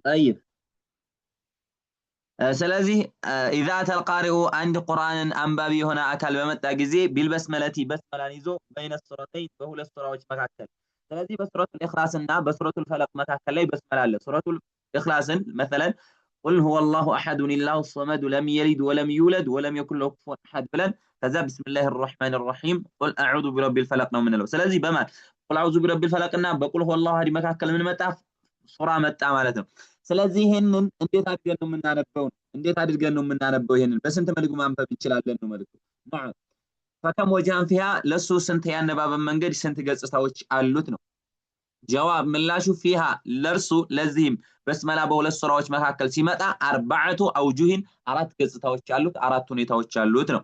طيب ስለዚህ إذا أتى القارئ عند قرآن أنبابي هنا أكل በመጣ ጊዜ بالبسملة በስመላን ይዞ بين السورتين በሁለት ሱራዎች መካከል ስለዚህ በሱረቱል ኢኽላስ እና በሱረቱል ፈለቅ መካከል ላይ በስመላ አለ ሱረቱል ኢኽላስን مثلا قل هو الله احد الله الصمد لم يلد ولم يولد ولم يكن له كفوا احد ብለን ከዛ بسم الله الرحمن الرحيم قل اعوذ برب الفلق ነው የምንለው ስለዚህ በማን قل اعوذ برب الفلق እና በቁል هو الله احد መካከል ምን መጣ ሱራ መጣ ማለት ነው ስለዚህ ይሄንን እንዴት አድርገን ነው የምናነበው እንዴት አድርገን ነው የምናነበው ይሄንን በስንት መልኩ ማንበብ እንችላለን ነው መልኩ نعم فكم وجهان فيها ለሱ ስንት ያነባበብ መንገድ ስንት ገጽታዎች አሉት ነው ጀዋብ ምላሹ فيها ለርሱ ለዚህም በስመላ በሁለት ሱራዎች መካከል ሲመጣ አርባዓቱ አውጁሂን አራት ገጽታዎች አሉት አራት ሁኔታዎች አሉት ነው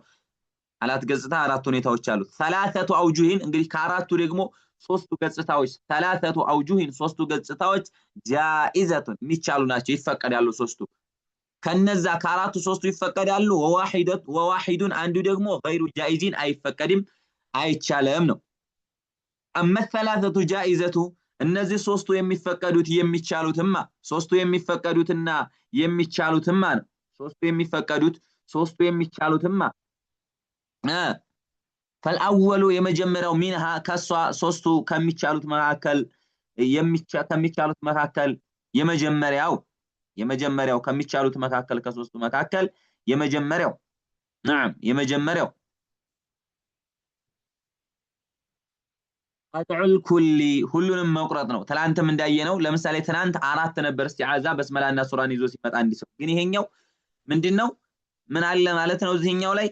አራት ገጽታ አራት ሁኔታዎች አሉት ثلاثه አውጁሂን እንግዲህ ከአራቱ ደግሞ ሶስቱ ገጽታዎች ثلاثه አውጁሂን ሶስቱ ገጽታዎች ጃኢዘቱን የሚቻሉ ናቸው ይፈቀዳሉ ሶስቱ ከነዛ ከአራቱ ሶስቱ ይፈቀዳሉ ወዋሂዱን አንዱ ደግሞ غير ጃኢዚን አይፈቀድም አይቻለም ነው اما الثلاثه جائزه እነዚህ ሶስቱ የሚፈቀዱት የሚቻሉትማ ሶስቱ የሚፈቀዱትና የሚቻሉትማ ነው ሶስቱ የሚቻሉትማ فالاول የመጀመሪያው ሚንሃ ከሷ ሶስቱ ከሚቻሉት መካከል ከሚቻሉት መካከል የመጀመሪያው ከሚቻሉት መካከል ከሶስቱ መካከል የመጀመሪያው نعم የመጀመሪያው قطع الكل ሁሉንም መቁረጥ ነው ትላንትም እንዳየነው ለምሳሌ ትናንት አራት ነበር እስቲዓዛ በስመላና ሱራን ይዞ ሲመጣ እንዲሰው ግን ይሄኛው ምንድነው ምን አለ ማለት ነው እዚህኛው ላይ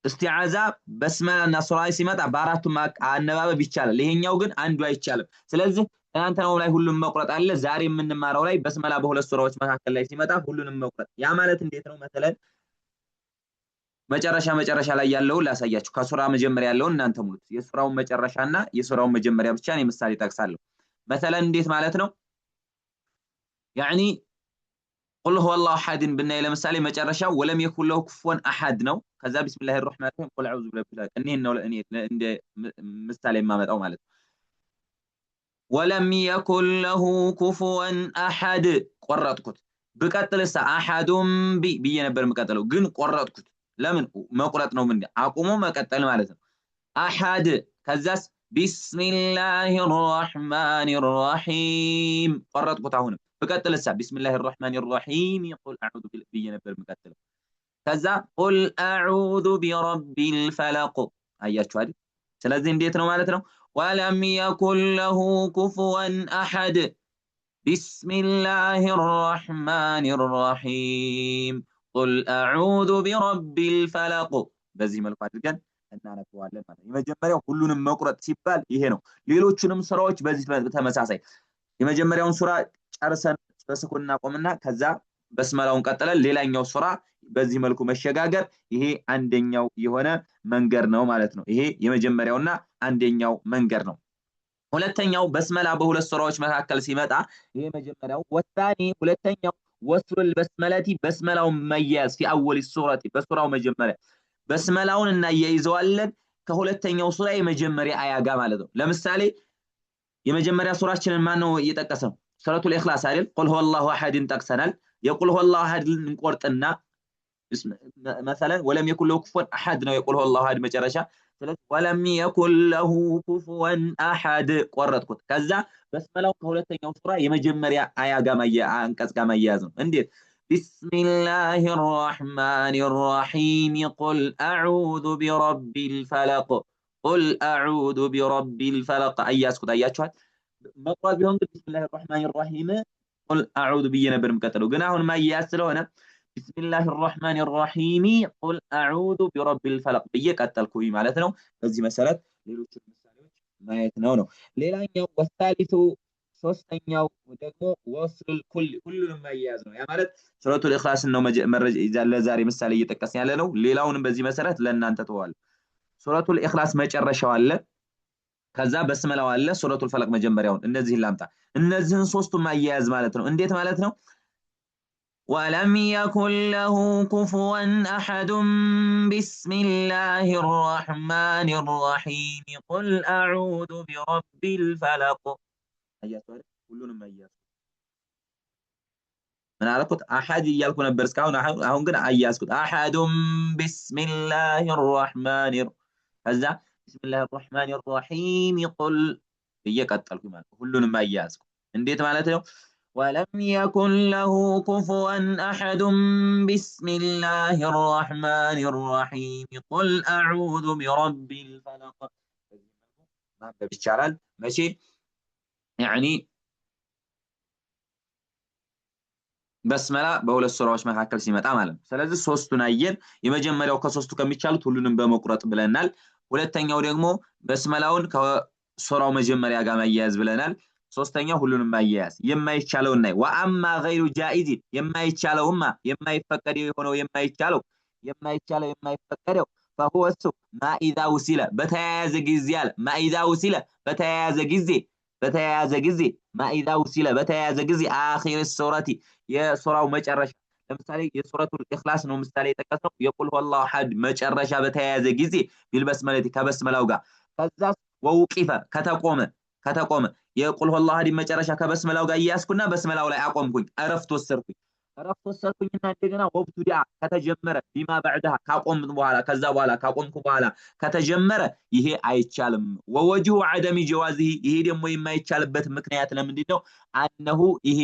እስቲዓዛ በስመላና ሱራ ሲመጣ በአራቱ አነባበብ ይቻላል ይሄኛው ግን አንዱ አይቻልም ስለዚህ ትናንትናው ላይ ሁሉም መቁረጥ አለ ዛሬ የምንማረው ላይ በስመላ በሁለት ሱራዎች መካከል ላይ ሲመጣ ሁሉንም መቁረጥ ያ ማለት እንዴት ነው مثلا መጨረሻ ላይ ያለው ላሳያችሁ ከሱራ መጀመሪያ ያለው እናንተ ሙሉት የሱራውን መጨረሻና የሱራውን መጀመሪያ ብቻ ነው ምሳሌ ጠቅሳለሁ مثلا እንዴት ማለት ነው يعني قل هو الله احد بنا ለምሳሌ መጨረሻው ولم يكن له كفوا احد ነው ከዛ بسم الله الرحمن الرحيم قل اعوذ برب الفلق እኔ ነው እንደ ምሳሌ ማመጣው ማለት ولم يكن له كفوا احد ቆረጥኩት በቀጥልሳ احدም ብዬ ነበር መቀጠለው ግን ቆረጥኩት ለምን መቁረጥ ነው ምን አቁሞ መቀጠል ማለት ነው احد ከዛስ بسم الله الرحمن الرحيم ቆረጥኩት አሁንም በቀጥልሳ بسم الله الرحمن الرحيم قل اعوذ ብዬ ነበር መቀጠለው ከዛ قل اعوذ برب الفلق አያችሁ አይደል ስለዚህ እንዴት ነው ማለት ነው ولم يكن له كفوا احد بسم الله الرحمن الرحيم قل اعوذ برب الفلق በዚህ መልኩ አድርገን እናነበዋለን ማለት ነው የመጀመሪያው ሁሉንም መቁረጥ ሲባል ይሄ ነው ሌሎቹንም ሱራዎች በዚህ ተመሳሳይ የመጀመሪያውን ሱራ ጨርሰን በስኩን እናቆምና ከዛ በስመላውን ቀጥለን ሌላኛው ሱራ በዚህ መልኩ መሸጋገር ይሄ አንደኛው የሆነ መንገድ ነው ማለት ነው ይሄ የመጀመሪያውና አንደኛው መንገድ ነው ሁለተኛው በስመላ በሁለት ሱራዎች መካከል ሲመጣ ይሄ መጀመሪያው ወጣኒ ሁለተኛው وصل البسمله بسملاው መያዝ في اول السوره በሱራው መጀመሪያ በስመላውን እናያይዘዋለን ከሁለተኛው ሱራ የመጀመሪያ አያ ጋር ማለት ነው ለምሳሌ የመጀመሪያ ሱራችንን ማን ነው እየጠቀሰው ሱረቱል ኢኽላስ አይደል قل هو الله احد ጠቅሰናል የቁል هو الله احد እንቆርጥና مثلا ولم يكن له كفوا احد ነው የቁል هو الله احد መጨረሻ ስለዚህ ولم يكن له كفوا احد ቆረጥኩት ከዛ በስመላው ከሁለተኛው ሱራ የመጀመሪያ አያ ጋር አንቀጽ ጋር መያዝ ነው እንዴት بسم الله الرحمن الرحيم قل اعوذ برب الفلق قل اعوذ برب الفلق አያስኩት አያችኋት መቅራት ቢሆን بسم الله الرحمن الرحيم قل اعوذ ብዬ ነበር መቀጠለው ግን አሁን ማያዝ ስለሆነ بسم الله الرحمن الرحيم قل اعوذ برب الفلق ብዬ ቀጠልኩኝ ማለት ነው በዚህ መሰረት ሌሎች ምሳሌዎች ማየት ነው ሌላኛው ወሳሊቱ ሶስተኛው ደግሞ ወስል ሁሉንም ማያዝ ነው ያ ማለት ሱረቱል ኢኽላስ ነው መረጃ ይዛለ ዛሬ ምሳሌ እየተጠቀስን ያለ ነው ሌላውንም በዚህ መሰረት ለእናንተ ተዋል ሱረቱል ኢኽላስ መጨረሻው አለ ከዛ በስመላው አለ ሱረቱል ፈለቅ መጀመሪያውን እነዚህን ላምጣ እነዚህን ሶስቱን ማያዝ ማለት ነው እንዴት ማለት ነው ولم يكن له كفوا احد بسم الله الرحمن الرحيم قل اعوذ برب الفلق አያችሁ ሁሉንም አያዝ من عرفت أحد يالكم برسكاون أهون كنا أياسكت أحد بسم الله الرحمن هذا بسم الله الرحمن الرحيم قل هي قتلكم مال كلنا ما أياسكم انديت معناته ولم يكن له كفوا أحد بسم الله الرحمن الرحيم قل أعوذ برب الفلق ما بيشتغل ماشي يعني በስመላ በሁለት ሱራዎች መካከል ሲመጣ ማለት ነው። ስለዚህ ሶስቱን አየን። የመጀመሪያው ከሶስቱ ከሚቻሉት ሁሉንም በመቁረጥ ብለናል። ሁለተኛው ደግሞ በስመላውን ከሱራው መጀመሪያ ጋር ማያያዝ ብለናል። ሶስተኛው ሁሉንም ማያያዝ የማይቻለውና ወአማ ገይሩ ጃኢዝ የማይቻለውማ የማይፈቀደው የሆነው የማይፈቀደው فهو ما إذا وصل በተያያዘ ጊዜ አለ ما إذا وصل በተያያዘ ጊዜ ما إذا وصل በተያያዘ ጊዜ آخر السورة የሱራው መጨረሻ ለምሳሌ የሱረቱል ኢኽላስ ነው ምሳሌ የጠቀስነው የቁል ሁወላሁ አሐድ መጨረሻ በተያያዘ ጊዜ ቢልበስመለቲ ከበስመላው ጋር ከዛ ወውቂፈ ከተቆመ የቁል ሁወላሁ አሐድ መጨረሻ ከበስመላው ጋር እያስኩና በስመላው ላይ አቆምኩኝ እረፍት ወሰድኩኝና እንደገና ወብቱዳ ከተጀመረ ቢማ بعدها ካቆምኩ በኋላ ከተጀመረ ይሄ አይቻልም ወወጁ عدم جوازه ይሄ ደግሞ የማይቻልበት ምክንያት ለምንድን ነው አነሁ ይሄ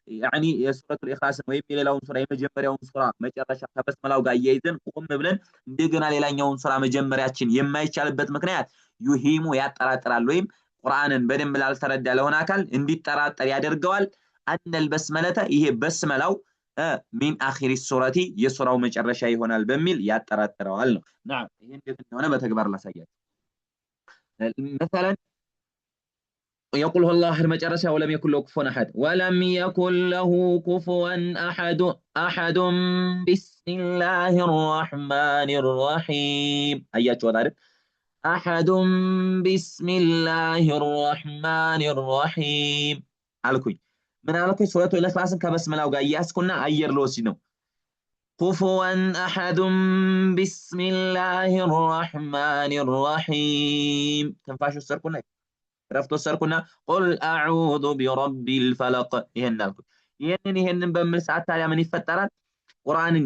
يعني سورة الإخلاص ويم إلى لون سورة مجمرة ونسورة مجرشة كبسملاو قا ييزن قوم بلن እንደገና ሌላኛውን ሱራ መጀመሪያችን የማይቻልበት ምክንያት ዩሂሙ ያጠራጥራል ወይም ቁርአንን በደንብ ላልተረዳ ለሆነ አካል እንዲጠራጠር ያደርገዋል አንል በስመለተ ይሄ በስመላው ሚን አኺሪ ሱረቲ የሱራው መጨረሻ ይሆናል በሚል ያጠራጥረዋል ነው نعم ይሄ እንዴት እንደሆነ በተግባር ላሳያችሁ مثلا يقول الله المجرسة ولم يكن له كفوا أحد بسم الله الرحمن الرحيم أيات وضعت أحد بسم الله الرحمن الرحيم على كوي سورة الإخلاص كبسم الله وقاياس كنا أير لوسينو كفوا أحد بسم الله الرحمن الرحيم تنفعش السر كنا رفض السركنا قل أعوذ برب الفلق ይሄንን በምን ሰዓት ታዲያ ምን ይፈጠራል ቁርአንን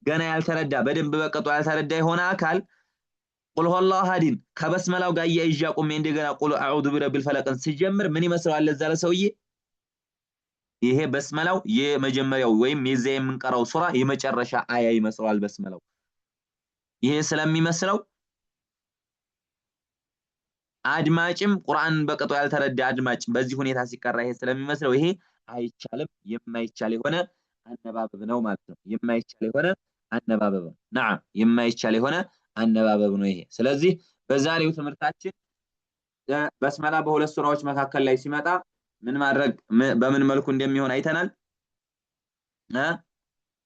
ገና ያልተረዳ በደንብ በቀጡ ያልተረዳ የሆነ አካል ቁል ሁወላሁ አሐድን ከበስመላው ጋር ያይጃቁም እንደገና ቁል አዑዙ ቢረቢል ፈለቅን ሲጀምር ምን ይመስላል ለዛ ለሰውዬ ይሄ በስመላው የመጀመሪያው ወይም የዛ የምንቀራው ሱራ የመጨረሻ አያ ይመስላል በስመላው ይሄ ስለሚመስለው አድማጭም ቁርአን በቀጡ ያልተረዳ አድማጭ በዚህ ሁኔታ ሲቀራ ይሄ ስለሚመስለው ይሄ አይቻልም የማይቻል የሆነ አነባበብ ነው ማለት ነው የማይቻል የሆነ አነባበብ ነው نعم የማይቻል የሆነ አነባበብ ነው ይሄ ስለዚህ በዛሬው ትምህርታችን በስመላ በሁለት ሱራዎች መካከል ላይ ሲመጣ ምን ማድረግ በምን መልኩ እንደሚሆን አይተናል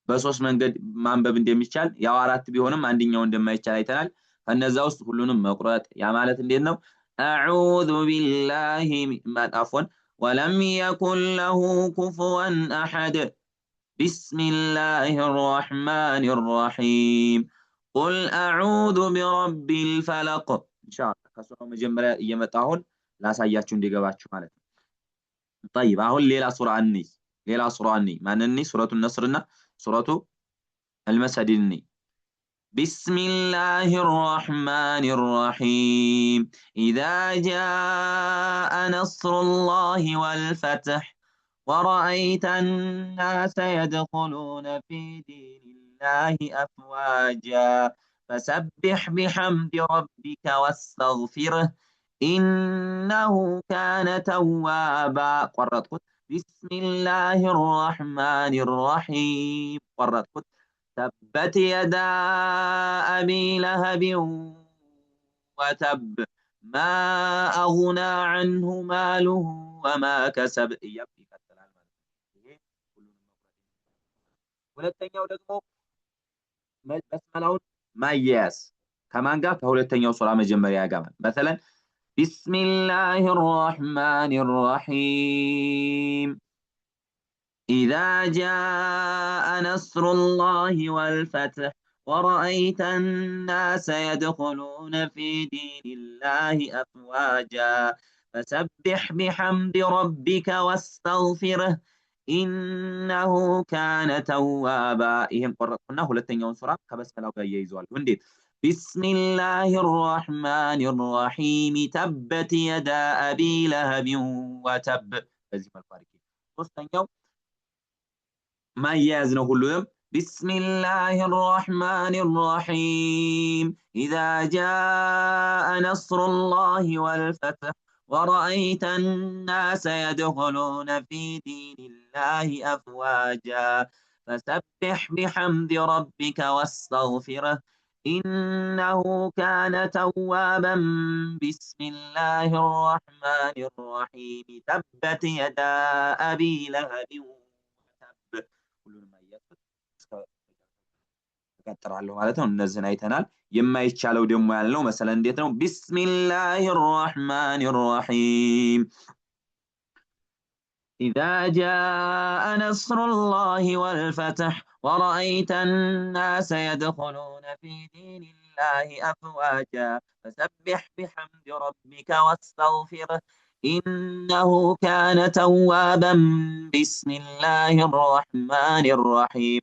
በሶስት መንገድ ማንበብ እንደሚቻል ያው አራት ቢሆንም አንደኛው እንደማይቻል አይተናል ከነዛ ውስጥ ሁሉንም መቁረጥ ያ ማለት እንዴት ነው أعوذ بالله عفوا ولم يكن له كفوا أحد بسم الله الرحمن الرحيم قل أعوذ برب الفلق إن شاء الله كسورة مجمرة يمتاهون لا ساياتشو እንዲገባችሁ ማለት ነው طيب አሁን ሌላ ሱራ አንይ ማንኒ ሱረቱ النصرና ሱረቱ المسد بسم الله الرحمن الرحيم إذا جاء نصر الله والفتح ورأيت الناس يدخلون في دين الله أفواجا فسبح بحمد ربك واستغفره إنه كان توابا قرأت بسم الله الرحمن الرحيم قرأت تبت يدا أبي لهب وتب ما أغنى عنه ماله وما كسب ሁለተኛው ደግሞ በስመላውን ማያያዝ ከማን ጋር ከሁለተኛው ሱራ መጀመሪያ ጋር مثلا بسم الله الرحمن الرحيم إذا جاء نصر الله والفتح ورأيت الناس يدخلون في دين الله أفواجا فسبح بحمد ربك واستغفره إنه كان توابا ይሄን ቆረጥኩና ሁለተኛውን ሱራ ከበስመላው ጋር ያይዘዋለሁ እንዴት بسم الله الرحمن الرحيم تبت يدا أبي لهب وتب በዚህ መልኩ አድርጌ ሶስተኛው ማያያዝ ነው ሁሉንም بسم الله الرحمن الرحيم إذا جاء نصر الله والفتح ورأيت الناس يدخلون في دين الله أفواجا فسبح بحمد ربك واستغفره إنه كان توابا بسم الله الرحمن الرحيم تبت يدا أبي لهب وتب ሁሉንም አያያዝኩት እቀጥራለሁ ማለት ነው እነዚህን አይተናል የማይቻለው ደግሞ ያለው መሰለ እንዴት ነው ቢስሚላሂር ረህማኒር ረሂም إذا جاء نصر الله والفتح ورأيت الناس يدخلون في دين الله أفواجا فسبح بحمد ربك واستغفره إنه كان توابا بسم الله الرحمن الرحيم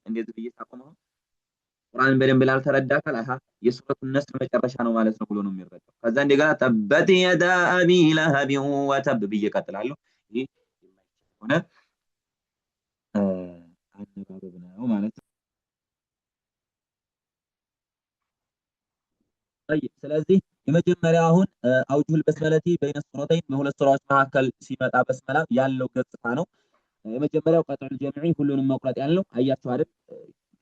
ቁርአን በደንብ ላልተረዳከ ለሃ የሱረቱ ነስር መጨረሻ ነው ማለት ነው ብሎ ነው የሚረዳው ከዛ እንደገና ተበት የዳ አቢ ለሀብ ወተብ ብዬ ቀጥላለሁ ይሄ ሆነ አነባበብ ነው ማለት ነው طيب ስለዚህ የመጀመሪያው አሁን አውጁል በስመለቲ በይነ ሱረተይን በሁለት ሱራዎች መካከል ሲመጣ በስመላ ያለው ገጽታ ነው የመጀመሪያው ቀጥዑል ጀምዒ ሁሉንም መቁረጥ ያለው አያችሁ አይደል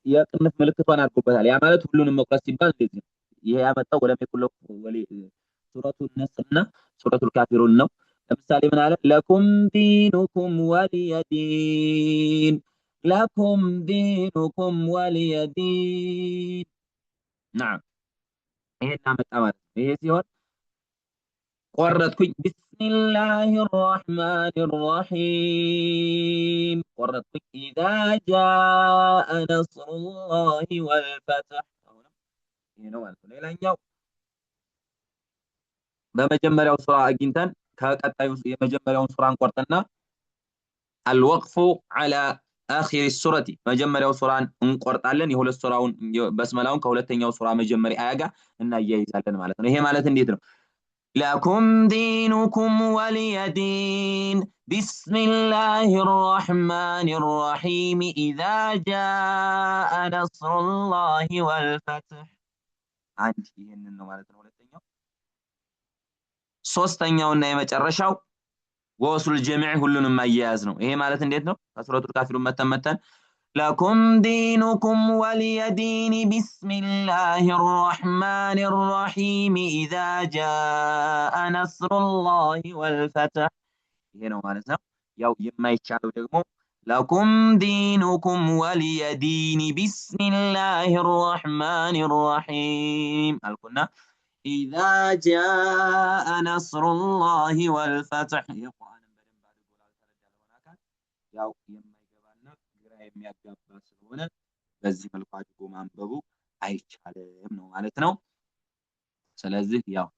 የቅንፍ ምልክቷን አድርጎበታል ያ ማለት ሁሉንም መቁረጥ ሲባል እንደዚህ ነው ይሄ ያመጣው ወለም ይኩል ወሊ ሱረቱን ነስርና ሱረቱል ካፊሩን ነው ለምሳሌ ምን አለ ለኩም ዲኑኩም ወሊየዲን ለኩም ዲኑኩም ወሊየዲን نعم ይሄን አመጣ ማለት ነው ይሄ ሲሆን ቆረጥኩኝ ቢስሚላሂር ረህማኒር ረሂም ቆረጥኩኝ إذا جاء نصر الله والفتح ይሄ ነው ማለት ነው ሌላኛው በመጀመሪያው ሱራ አግኝተን ከቀጣዩ የመጀመሪያውን ሱራ እንቆርጥና الوقف على آخر السورة መጀመሪያው ሱራን እንቆርጣለን የሁለት ሱራውን በስመላውን ከሁለተኛው ሱራ መጀመሪያ አያጋ እና ያይዛለን ማለት ነው ይሄ ማለት እንዴት ነው لكم دينكم ولي دين بسم الله الرحمن الرحيم إذا جاء نصر الله والفتح አንድ ይሄንን ነው ማለት ነው ሁለተኛው ሶስተኛውና የመጨረሻው ወሱል ጀሚዕ ሁሉንም ማያያዝ ነው ይሄ ማለት እንዴት ነው ከሱረቱል ካፊሩን መተመተን لكم دينكم ولي دين بسم الله الرحمن الرحيم إذا جاء نصر الله والفتح ይሄ ነው ማለት ነው ያው የማይቻለው ደግሞ لكم دينكم ولي دين بسم الله الرحمن الرحيم አልኩና إذا جاء نصر الله والفتح የቁርአንን በደንብ አድርጎ ላልተረዳ ለሆነ ያው የማይገባና ግራ የሚያጋባ ስለሆነ በዚህ መልኩ አድርጎ ማንበቡ አይቻልም ነው ማለት ነው ስለዚህ ያው